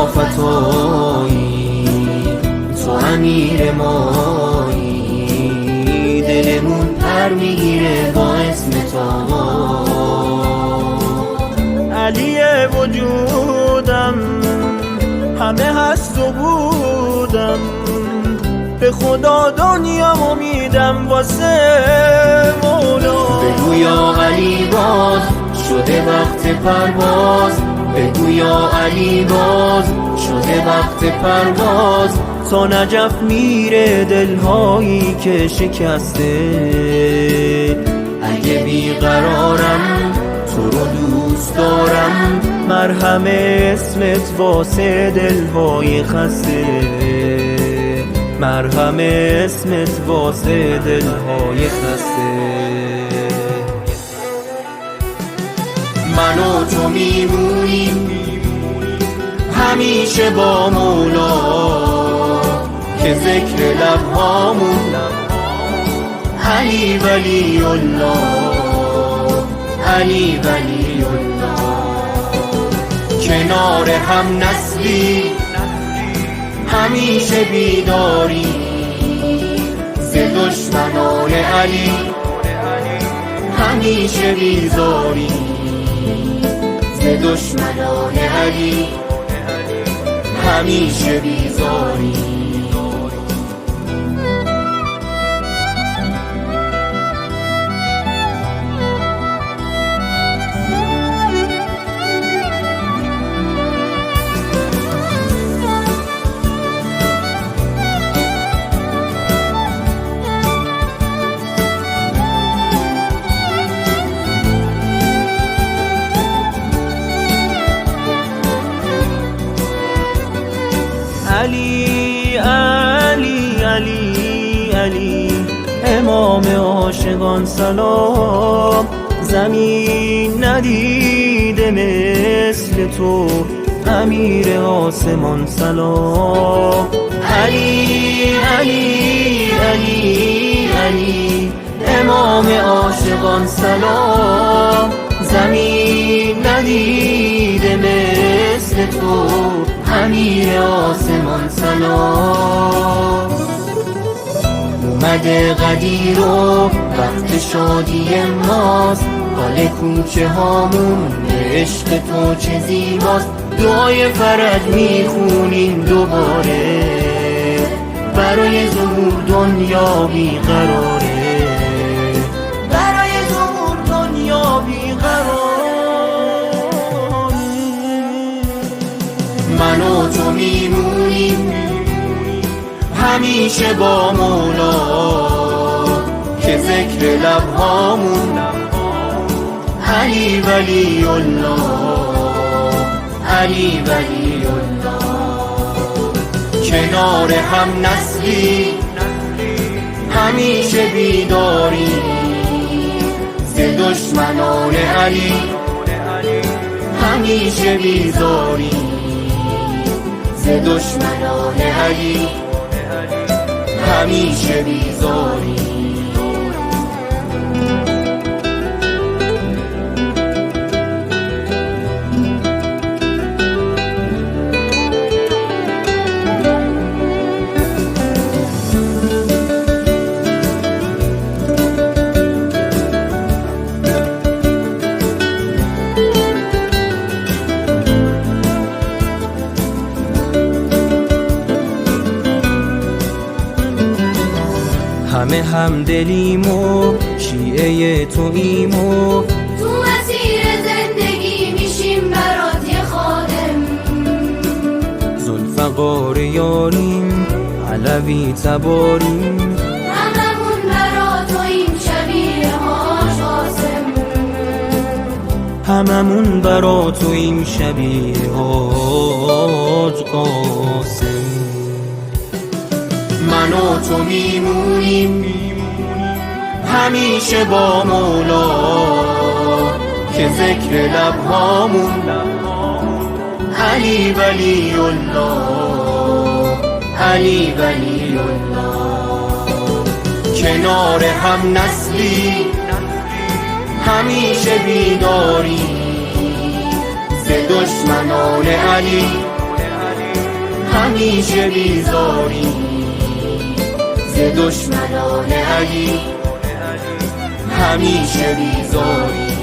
فتایی، تو امیر مایی، دلمون پر میگیره با اسم تو. علی وجودم همه هست و بودم، به خدا دنیا میدم واسه مولا. بگو یا علی باز شده وقت پرواز، بگو یا علی باز شده وقت پرواز. تا نجف میره دلهایی که شکسته، اگه بیقرارم تو رو دوست دارم، مرهم اسمت واسه دلهای خسته، مرهم اسمت واسه دلهای خسته. من و تو میمونیم همیشه با مولا، که ذکر لبهامون علی ولی الله، علی ولی الله. کنار هم نسلی همیشه بیداری، ز دشمنان علی همیشه بیزاری، ز دشمنان علی همیشه بیزاری. علی علی علی علی امام عاشقان سلام، زمین ندیده مثل تو امیر آسمان سلام. علی علی علی علی امام عاشقان سلام، زمین ندیده مثل تو امیر آسمان سلام. اومده قدیر و وقت شادی ماست، حال کوچه هامون به عشق تو چه زیباست. دعای فرج میخونیم دوباره، برای ظهور دنیا بیقراره، برای ظهور دنیا بیقراره. من و تو میمونیم همیشه با مولا، که ذکر لبهامون علی ولی الله، علی ولی الله. کنار هم نسلی همیشه بیداری، ز دشمنان علی همیشه بیزاری، ز دشمنان علی همیشه بیزاری. همه همدلیم و شیعه توییم و تو مسیر زندگی میشیم برات یه خادم، ذوالفقار یاریم علوی تباریم، هممون برا توییم شبیه هاش قاسم، هممون برا توییم شبیه هاج قاسم. من و تو میمونیم همیشه با مولا، که ذکر لبهامون علی ولی الله، علی ولی الله. کنار هم نسلی همیشه بیداری، ز دشمنان علی همیشه بیزاری ز دشمنان علی همیشه بیزاری